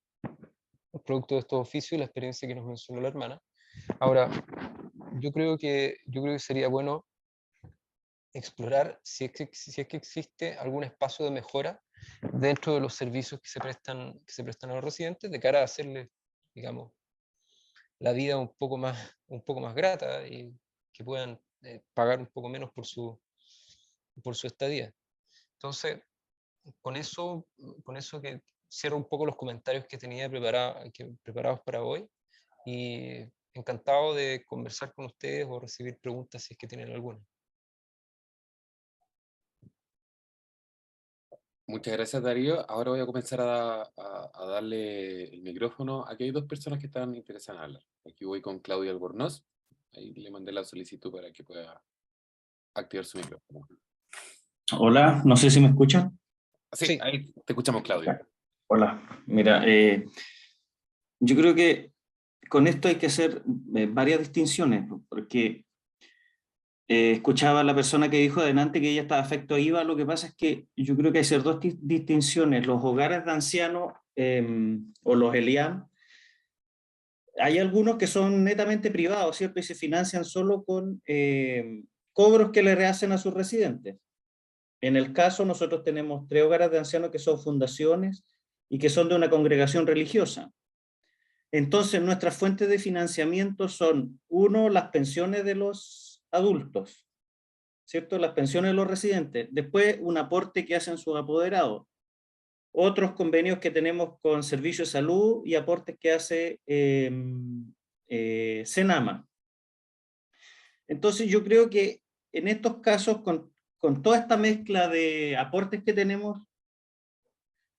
producto de estos oficios y la experiencia que nos mencionó la hermana. Ahora, yo creo que sería bueno explorar si es que existe algún espacio de mejora dentro de los servicios que se prestan a los residentes de cara a hacerles, digamos, la vida un poco más grata y que puedan pagar un poco menos por su estadía. Entonces, con eso que cierro un poco los comentarios que tenía preparados para hoy, y encantado de conversar con ustedes o recibir preguntas si es que tienen alguna. Muchas gracias, Darío. Ahora voy a comenzar a darle el micrófono. Aquí hay dos personas que están interesadas en hablar. Aquí voy con Claudia Albornoz. Ahí le mandé la solicitud para que pueda activar su micrófono. Hola, no sé si me escuchan. Sí, Sí. ahí te escuchamos, Claudia. Hola, mira, yo creo que con esto hay que hacer varias distinciones, porque escuchaba a la persona que dijo adelante que ella estaba afecto a IVA. Lo que pasa es que yo creo que hay que hacer dos distinciones. Los hogares de ancianos o los ELEAM, hay algunos que son netamente privados, ¿cierto? Y se financian solo con cobros que le rehacen a sus residentes. En el caso, nosotros tenemos 3 hogares de ancianos que son fundaciones y que son de una congregación religiosa. Entonces, nuestras fuentes de financiamiento son, uno, las pensiones de los adultos, ¿cierto? Las pensiones de los residentes. Después, un aporte que hacen sus apoderados. Otros convenios que tenemos con Servicios de Salud y aportes que hace Senama. Entonces, yo creo que en estos casos, con toda esta mezcla de aportes que tenemos,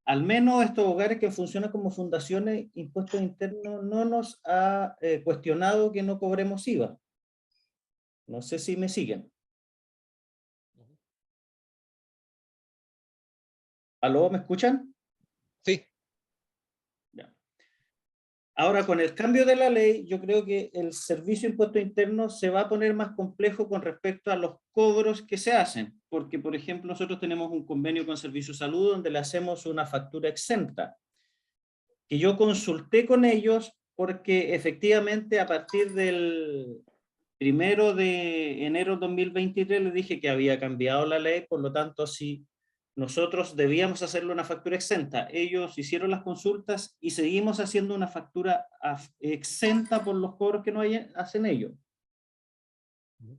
al menos estos hogares que funcionan como fundaciones, Impuestos Internos no nos ha cuestionado que no cobremos IVA. No sé si me siguen. ¿Aló, me escuchan? Sí. Ya. Ahora, con el cambio de la ley, yo creo que el Servicio de Impuestos Internos se va a poner más complejo con respecto a los cobros que se hacen, porque, por ejemplo, nosotros tenemos un convenio con Servicio de Salud donde le hacemos una factura exenta, que yo consulté con ellos porque efectivamente a partir del 1 de enero de 2023 les dije que había cambiado la ley, por lo tanto, si nosotros debíamos hacerle una factura exenta. Ellos hicieron las consultas y seguimos haciendo una factura exenta por los cobros que no hacen ellos.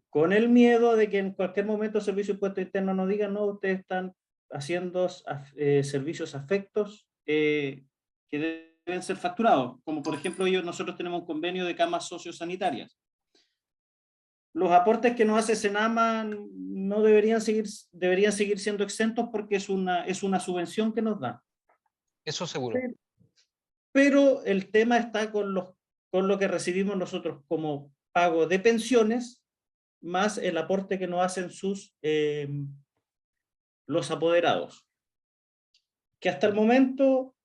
Con el miedo de que en cualquier momento el Servicio de Impuestos Internos nos diga, no, ustedes están haciendo servicios afectos que deben ser facturados. Como por ejemplo, nosotros tenemos un convenio de camas sociosanitarias. Los aportes que nos hace Senama no deberían seguir siendo exentos porque es una subvención que nos da. Eso seguro. Pero el tema está con los con lo que recibimos nosotros como pago de pensiones, más el aporte que nos hacen los apoderados. Que hasta el momento,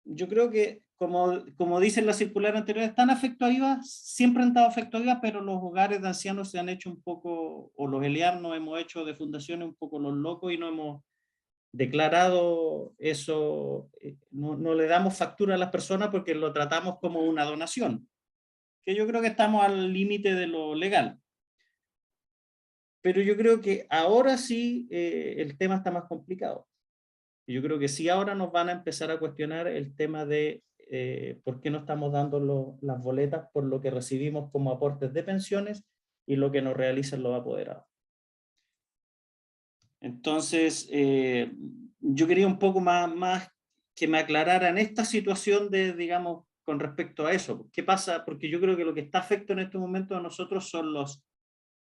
yo creo que, como dice la circular anterior, están afecto a IVA, siempre han estado afecto a IVA, pero los hogares de ancianos se han hecho un poco, o los ELEAM nos hemos hecho de fundaciones un poco los locos y no hemos declarado eso, no le damos factura a las personas porque lo tratamos como una donación, que yo creo que estamos al límite de lo legal. Pero yo creo que ahora sí el tema está más complicado. Yo creo que sí ahora nos van a empezar a cuestionar el tema de por qué no estamos dando las boletas por lo que recibimos como aportes de pensiones y lo que nos realizan los apoderados. Entonces, yo quería un poco más que me aclararan esta situación digamos, con respecto a eso. ¿Qué pasa? Porque yo creo que lo que está afecto en este momento a nosotros son los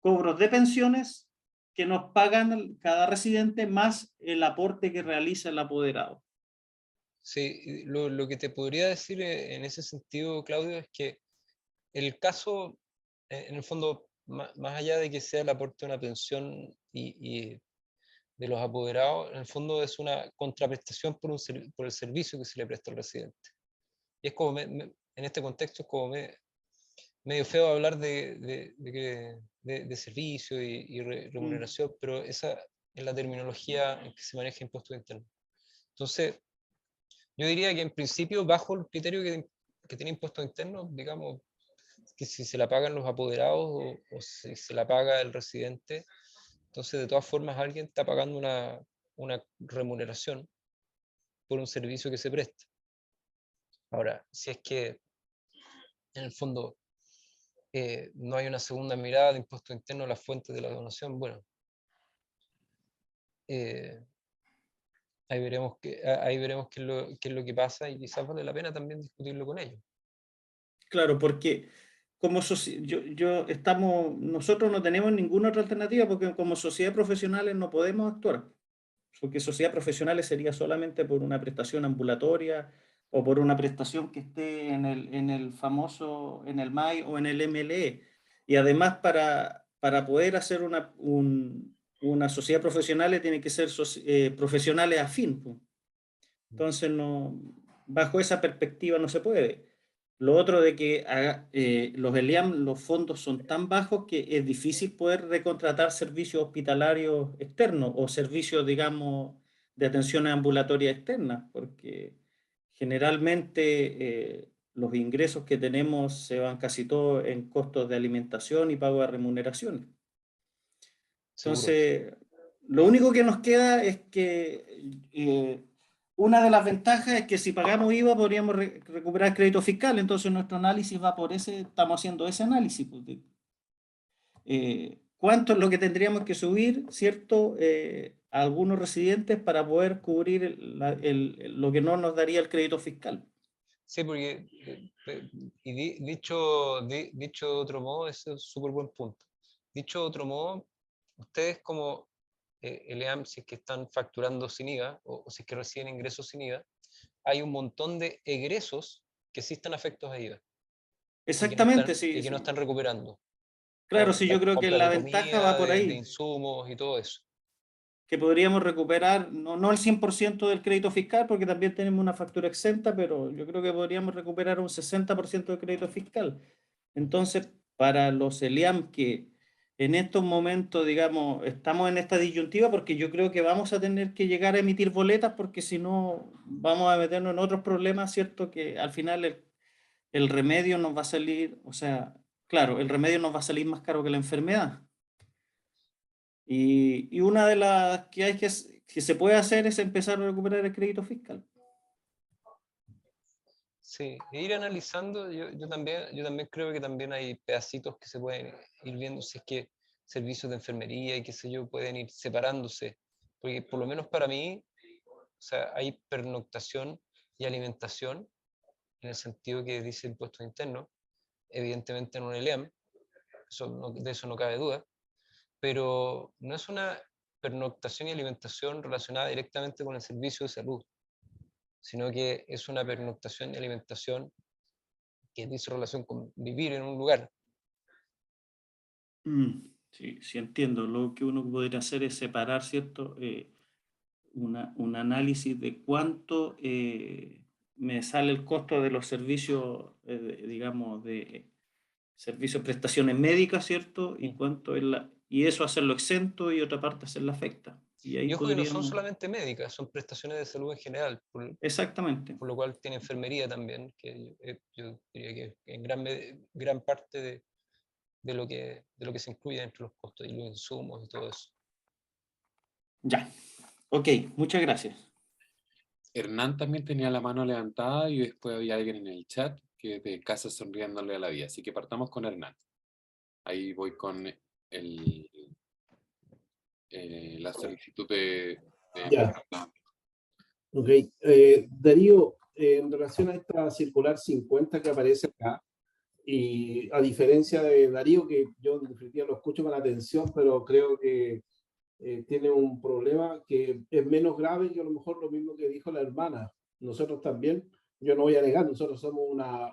cobros de pensiones que nos pagan cada residente más el aporte que realiza el apoderado. Sí, lo que te podría decir en ese sentido, Claudio, es que el caso, en el fondo, más allá de que sea el aporte de una pensión y de los apoderados, en el fondo es una contraprestación por el servicio que se le presta al residente. Y es como, en este contexto, es como medio feo hablar de servicio y remuneración, pero esa es la terminología en que se maneja impuesto interno. Entonces, yo diría que en principio, bajo el criterio que tiene impuesto interno, digamos que si se la pagan los apoderados o si se la paga el residente, entonces de todas formas alguien está pagando una remuneración por un servicio que se presta. Ahora, si es que en el fondo no hay una segunda mirada de impuesto interno a las fuentes de la donación, bueno, ahí veremos qué es lo que pasa y quizás vale la pena también discutirlo con ellos. Claro, porque nosotros no tenemos ninguna otra alternativa porque como sociedades profesionales no podemos actuar. Porque sociedades profesionales sería solamente por una prestación ambulatoria o por una prestación que esté en el famoso, en el MAI o en el MLE. Y además para poder hacer una sociedad profesional tiene que ser profesionales afín. Entonces, bajo esa perspectiva no se puede. Lo otro de que los ELEAM, los fondos son tan bajos que es difícil poder recontratar servicios hospitalarios externos o servicios, digamos, de atención ambulatoria externa, porque generalmente los ingresos que tenemos se van casi todos en costos de alimentación y pago de remuneraciones. Entonces, lo único que nos queda es que una de las ventajas es que si pagamos IVA podríamos recuperar crédito fiscal, entonces nuestro análisis va por estamos haciendo ese análisis. Pues, ¿cuánto es lo que tendríamos que subir, cierto, a algunos residentes para poder cubrir lo que no nos daría el crédito fiscal? Sí, porque, dicho de otro modo, ese es un súper buen punto. Dicho de otro modo, ustedes como ELEAM, si es que están facturando sin IVA o si es que reciben ingresos sin IVA, hay un montón de egresos que sí están afectos a IVA. Exactamente, y que no están recuperando. Claro, sí, yo creo que la ventaja va por ahí. De insumos y todo eso. Que podríamos recuperar, no el 100% del crédito fiscal, porque también tenemos una factura exenta, pero yo creo que podríamos recuperar un 60% del crédito fiscal. Entonces, para los ELEAM que en estos momentos, digamos, estamos en esta disyuntiva, porque yo creo que vamos a tener que llegar a emitir boletas, porque si no, vamos a meternos en otros problemas, ¿cierto? Que al final el remedio nos va a salir, o sea, claro, el remedio nos va a salir más caro que la enfermedad. Y una de las que se puede hacer es empezar a recuperar el crédito fiscal. Sí, e ir analizando, yo también creo que también hay pedacitos que se pueden ir viendo si es que servicios de enfermería y qué sé yo pueden ir separándose, porque por lo menos para mí, o sea, hay pernoctación y alimentación, en el sentido que dice impuestos internos, evidentemente en un ELEAM, de eso no cabe duda, pero no es una pernoctación y alimentación relacionada directamente con el servicio de salud, sino que es una pernoctación y alimentación que dice relación con vivir en un lugar. Sí, sí entiendo. Lo que uno podría hacer es separar, ¿cierto? Un análisis de cuánto me sale el costo de los servicios, digamos, de servicios, prestaciones médicas, ¿cierto? Y cuánto es y eso hacerlo exento y otra parte hacerla afecta. Y ahí Y ojo que no son podríamos... solamente médicas, son prestaciones de salud en general, Exactamente. por lo cual tiene enfermería también, que yo diría que en gran parte de lo que se incluye entre los costos y los insumos y todo eso. Ya. Ok, muchas gracias. Hernán también tenía la mano levantada y después había alguien en el chat que de casa sonriéndole a la vida. Así que partamos con Hernán. Ahí voy con la solicitud de Ya. Ok. Darío, en relación a esta circular 50 que aparece acá, y a diferencia de Darío, que yo en definitiva lo escucho con atención, pero creo que tiene un problema que es menos grave que a lo mejor lo mismo que dijo la hermana. Nosotros también, yo no voy a negar, nosotros somos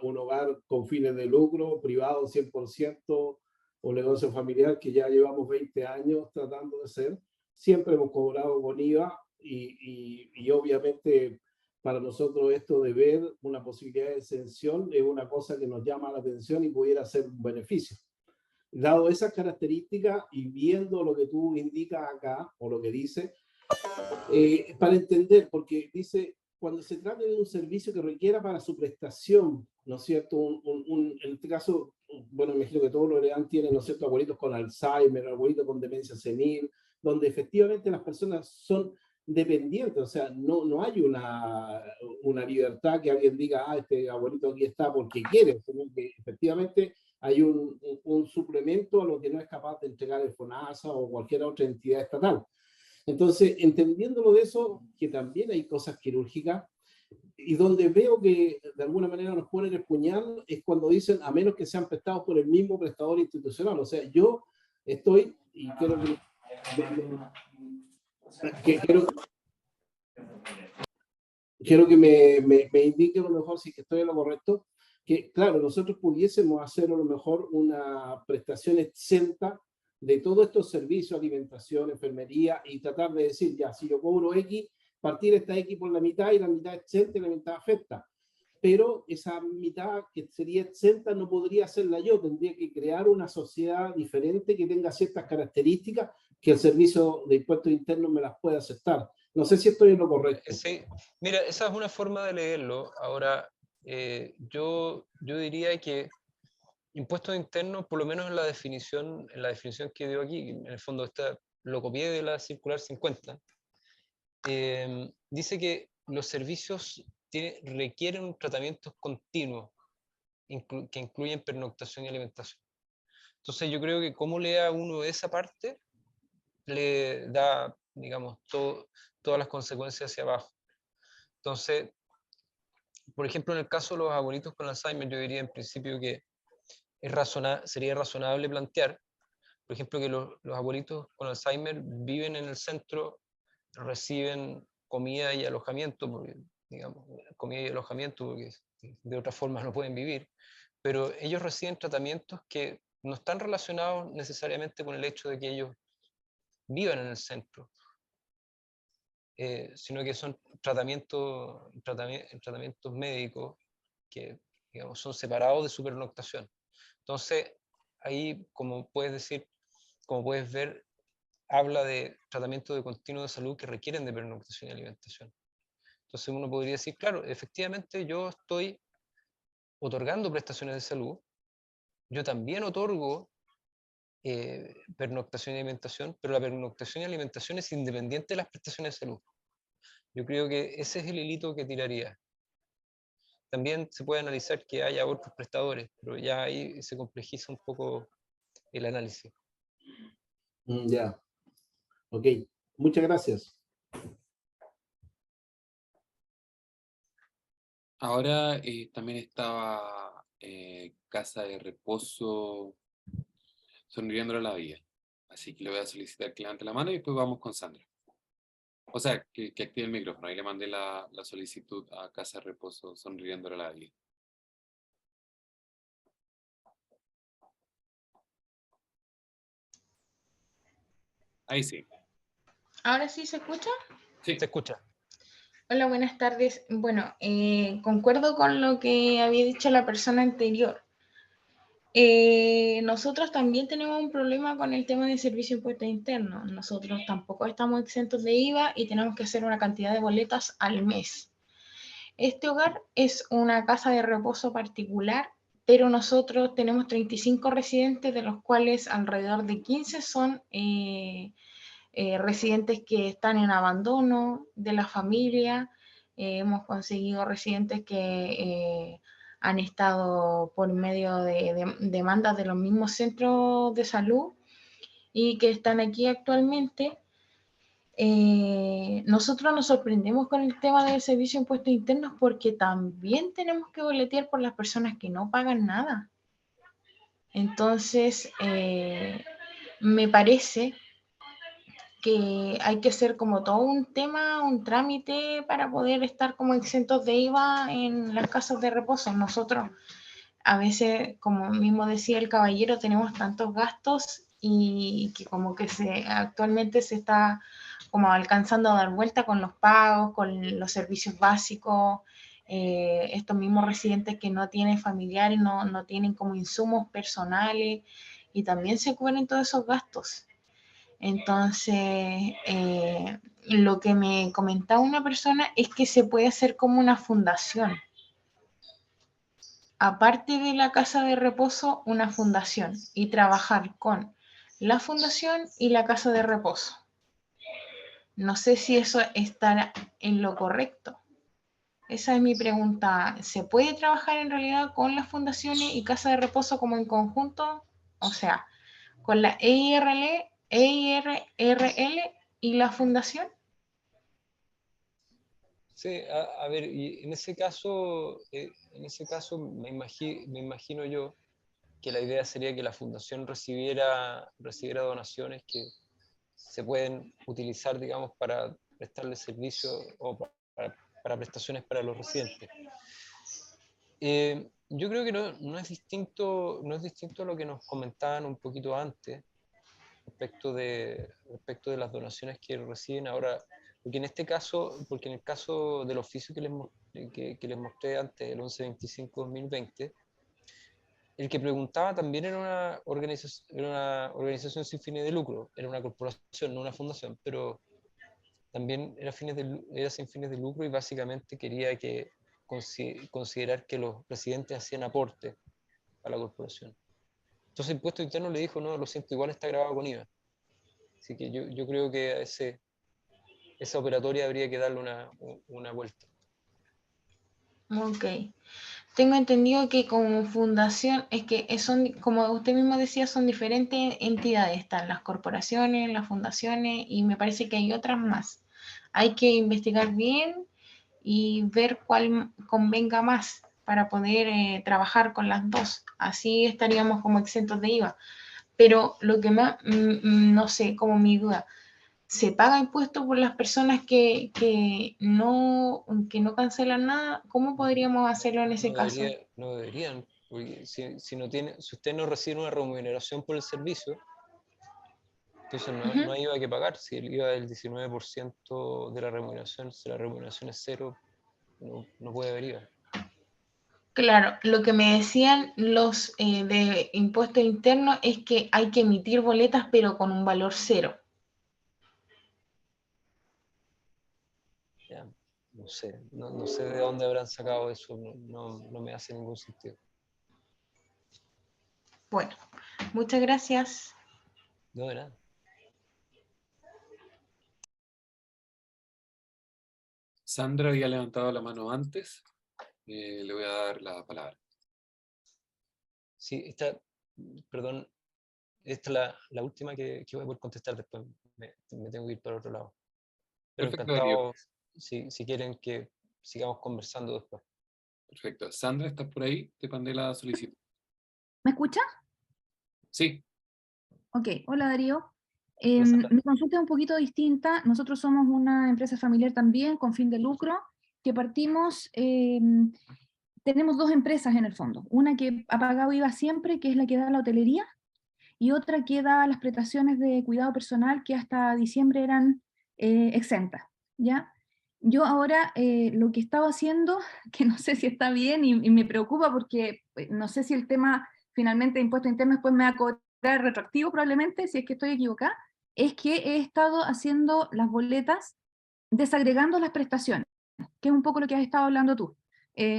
un hogar con fines de lucro, privado 100%, un negocio familiar que ya llevamos 20 años tratando de ser. Siempre hemos cobrado con IVA y obviamente para nosotros esto de ver una posibilidad de exención es una cosa que nos llama la atención y pudiera ser un beneficio. Dado esas características y viendo lo que tú indicas acá, o lo que dice, para entender, porque dice, cuando se trata de un servicio que requiera para su prestación, ¿no es cierto? En este caso, bueno, me imagino que todos los lean tienen, ¿no es cierto?, abuelitos con Alzheimer, abuelitos con demencia senil, donde efectivamente las personas son dependientes, o sea, no hay una libertad que alguien diga, este abuelito aquí está porque quiere, sino que efectivamente hay un suplemento a lo que no es capaz de entregar el FONASA o cualquier otra entidad estatal. Entonces, entendiéndolo de eso, que también hay cosas quirúrgicas, y donde veo que de alguna manera nos ponen el puñal, es cuando dicen, a menos que sean prestados por el mismo prestador institucional. O sea, yo estoy, y quiero quiero que me indique a lo mejor si que estoy en lo correcto, que claro, nosotros pudiésemos hacer a lo mejor una prestación exenta de todos estos servicios, alimentación, enfermería, y tratar de decir, ya, si yo cobro X, partir esta X por la mitad y la mitad exenta y la mitad afecta. Pero esa mitad que sería exenta no podría hacerla yo, tendría que crear una sociedad diferente que tenga ciertas características que el servicio de impuestos internos me las pueda aceptar. No sé si estoy en lo correcto. Sí, mira, esa es una forma de leerlo. Ahora, yo diría que impuestos internos, por lo menos en la definición que dio aquí, en el fondo lo copié de la circular 50, dice que los servicios requieren un tratamiento continuo que incluyen pernoctación y alimentación. Entonces yo creo que como lea uno esa parte, le da, digamos, todas las consecuencias hacia abajo. Entonces, por ejemplo, en el caso de los abuelitos con Alzheimer, yo diría en principio que sería razonable plantear, por ejemplo, que los abuelitos con Alzheimer viven en el centro, reciben comida y alojamiento, porque, digamos, comida y alojamiento, porque de otra forma no pueden vivir, pero ellos reciben tratamientos que no están relacionados necesariamente con el hecho de que ellos vivan en el centro, sino que son tratamientos médicos que, digamos, son separados de su pernoctación. Entonces, ahí, como puedes ver, habla de tratamientos de continuo de salud que requieren de pernoctación y alimentación. Entonces uno podría decir, claro, efectivamente yo estoy otorgando prestaciones de salud, yo también otorgo pernoctación y alimentación, pero la pernoctación y alimentación es independiente de las prestaciones de salud. Yo creo que ese es el hilito que tiraría. También se puede analizar que haya otros prestadores, pero ya ahí se complejiza un poco el análisis. Ya, ok. Muchas gracias. Ahora también estaba Casa de Reposo sonriéndole a la vida. Así que le voy a solicitar que levante la mano y después vamos con Sandra. O sea, que active el micrófono. Ahí le mandé la solicitud a Casa de Reposo sonriéndole a la vida. Ahí sí. ¿Ahora sí se escucha? Sí. Se escucha. Hola, buenas tardes. Bueno, concuerdo con lo que había dicho la persona anterior. Nosotros también tenemos un problema con el tema de servicio de impuestos internos. Nosotros tampoco estamos exentos de IVA y tenemos que hacer una cantidad de boletas al mes. Este hogar es una casa de reposo particular, pero nosotros tenemos 35 residentes, de los cuales alrededor de 15 son residentes que están en abandono de la familia. Hemos conseguido residentes que han estado por medio de demandas de los mismos centros de salud y que están aquí actualmente. Nosotros nos sorprendemos con el tema del servicio de impuestos internos porque también tenemos que boletear por las personas que no pagan nada. Entonces, me parece que hay que hacer como todo un tema, un trámite para poder estar como exentos de IVA en las casas de reposo. Nosotros a veces, como mismo decía el caballero, tenemos tantos gastos y que como que actualmente se está como alcanzando a dar vuelta con los pagos, con los servicios básicos. Estos mismos residentes que no tienen familiares, no tienen como insumos personales y también se cubren todos esos gastos. Entonces, lo que me comentaba una persona es que se puede hacer como una fundación. Aparte de la casa de reposo, una fundación y trabajar con la fundación y la casa de reposo. No sé si eso estará en lo correcto. Esa es mi pregunta. ¿Se puede trabajar en realidad con las fundaciones y casa de reposo como en conjunto? O sea, con la EIRL y la fundación. Sí, a ver, y en ese caso me imagino yo que la idea sería que la fundación recibiera donaciones que se pueden utilizar, digamos, para prestarle servicio o para prestaciones para los residentes. Yo creo que no es distinto a lo que nos comentaban un poquito antes respecto de las donaciones que reciben ahora, porque en el caso del oficio que les mostré antes, el 1125-2020, el que preguntaba también era una organización sin fines de lucro, era una corporación, no una fundación, pero también era sin fines de lucro y básicamente quería considerar que los residentes hacían aporte a la corporación. Entonces el impuesto interno le dijo, no, lo siento, igual está grabado con IVA. Así que yo creo que a esa operatoria habría que darle una vuelta. Ok. Tengo entendido que como fundación, es que son, como usted mismo decía, son diferentes entidades. Están las corporaciones, las fundaciones y me parece que hay otras más. Hay que investigar bien y ver cuál convenga más para poder trabajar con las dos. Así estaríamos como exentos de IVA. Pero lo que más, no sé, como mi duda, ¿se paga impuesto por las personas que no cancelan nada? ¿Cómo podríamos hacerlo en ese caso? No deberían, porque si usted no recibe una remuneración por el servicio, entonces no hay IVA que pagar. Si el IVA es el 19% de la remuneración, si la remuneración es cero, no puede haber IVA. Claro, lo que me decían los de impuestos internos es que hay que emitir boletas pero con un valor cero. Ya, no sé de dónde habrán sacado eso, no me hace ningún sentido. Bueno, muchas gracias. No, de nada. Sandra había levantado la mano antes. Le voy a dar la palabra. Sí, perdón, esta es la última que voy a poder contestar después. Me tengo que ir para otro lado. Pero Perfecto, Darío. encantado, si quieren que sigamos conversando después. Perfecto. Sandra, ¿estás por ahí? Te mandé la solicitud. ¿Me escucha? Sí. Ok, hola Darío. Hola, Sandra. Mi consulta es un poquito distinta. Nosotros somos una empresa familiar también con fin de lucro que partimos, tenemos dos empresas en el fondo. Una que ha pagado IVA siempre, que es la que da la hotelería, y otra que daba las prestaciones de cuidado personal que hasta diciembre eran exentas, ¿ya? Yo ahora lo que estaba haciendo, que no sé si está bien y me preocupa porque no sé si el tema finalmente de impuesto interno después me va a cobrar retroactivo probablemente, si es que estoy equivocada, es que he estado haciendo las boletas desagregando las prestaciones, que es un poco lo que has estado hablando tú.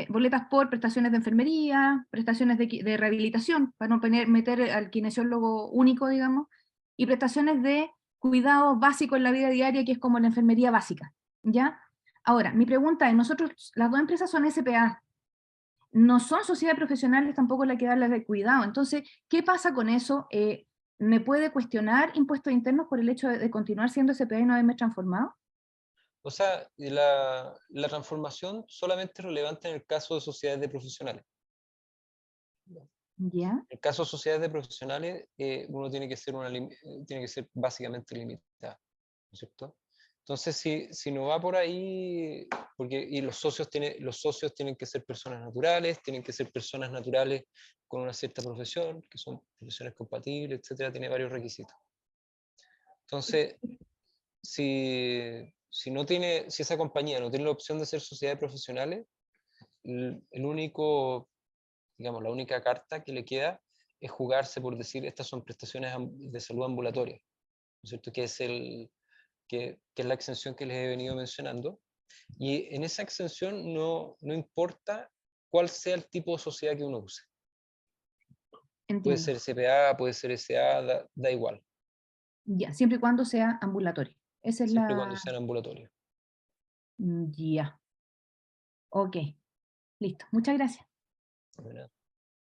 Boletas por prestaciones de enfermería, prestaciones de rehabilitación, para no meter al kinesiólogo único, digamos, y prestaciones de cuidado básico en la vida diaria, que es como la enfermería básica, ¿ya? Ahora, mi pregunta es, nosotros, las dos empresas son SPA, no son sociedades profesionales tampoco la que da la de cuidado, entonces, ¿qué pasa con eso? ¿Me puede cuestionar impuestos internos por el hecho de continuar siendo SPA y no haberme transformado? O sea, la transformación solamente es relevante en el caso de sociedades de profesionales. ¿Ya? En el caso de sociedades de profesionales, uno tiene que ser básicamente limitada, ¿no es cierto? Entonces, si no va por ahí, y los socios tienen que ser personas naturales, con una cierta profesión, que son profesiones compatibles, etcétera, tiene varios requisitos. Entonces, si esa compañía no tiene la opción de ser sociedad de profesionales, el único, digamos, la única carta que le queda es jugarse por decir estas son prestaciones de salud ambulatoria, ¿no es cierto? Que es la exención que les he venido mencionando. Y en esa exención no importa cuál sea el tipo de sociedad que uno use. Entiendo. Puede ser CPA, puede ser SA, da igual. Ya, siempre y cuando sea ambulatorio. Esa es Siempre y la... cuando sean ambulatorios. Ya. Ok. Listo. Muchas gracias.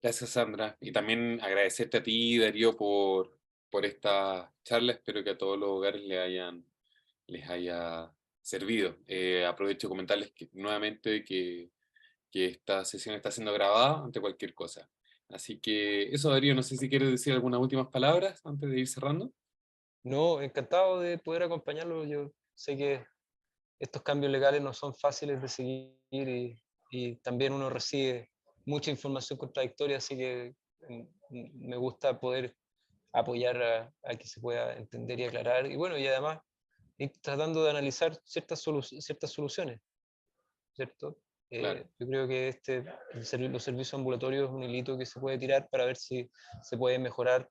Gracias, Sandra. Y también agradecerte a ti, Darío, por esta charla. Espero que a todos los hogares les haya servido. Aprovecho de comentarles nuevamente que esta sesión está siendo grabada ante cualquier cosa. Así que eso, Darío, no sé si quieres decir algunas últimas palabras antes de ir cerrando. No, encantado de poder acompañarlo. Yo sé que estos cambios legales no son fáciles de seguir y también uno recibe mucha información contradictoria, así que me gusta poder apoyar a que se pueda entender y aclarar. Y bueno, y además ir tratando de analizar ciertas soluciones, ¿cierto? Claro. Yo creo que los servicios ambulatorios es un hilito que se puede tirar para ver si se puede mejorar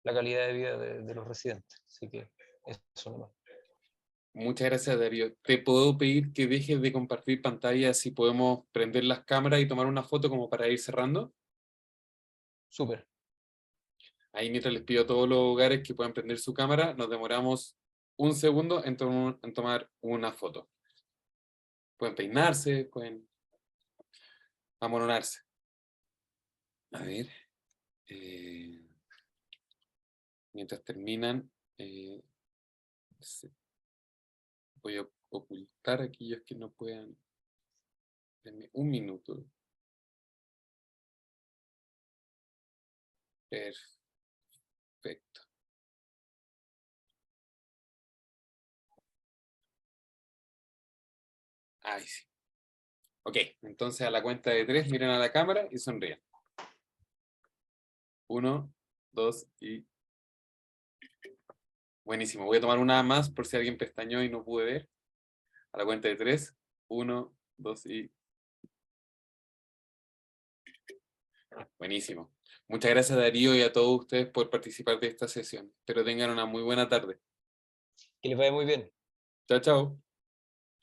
la calidad de vida de los residentes. Así que eso nomás. Muchas gracias, Darío. ¿Te puedo pedir que dejes de compartir pantalla si podemos prender las cámaras y tomar una foto como para ir cerrando? Súper. Ahí mientras les pido a todos los hogares que puedan prender su cámara, nos demoramos un segundo en tomar una foto. Pueden peinarse, pueden amoronarse. A ver. Mientras terminan, voy a ocultar a aquellos que no puedan. Denme un minuto. Perfecto. Ahí sí. Ok, entonces a la cuenta de 3, miren a la cámara y sonríen. 1, 2 y... Buenísimo, voy a tomar una más por si alguien pestañó y no pude ver. A la cuenta de 3, 1, 2 y... Buenísimo. Muchas gracias, Darío, y a todos ustedes por participar de esta sesión. Espero tengan una muy buena tarde. Que les vaya muy bien. Chao, chao.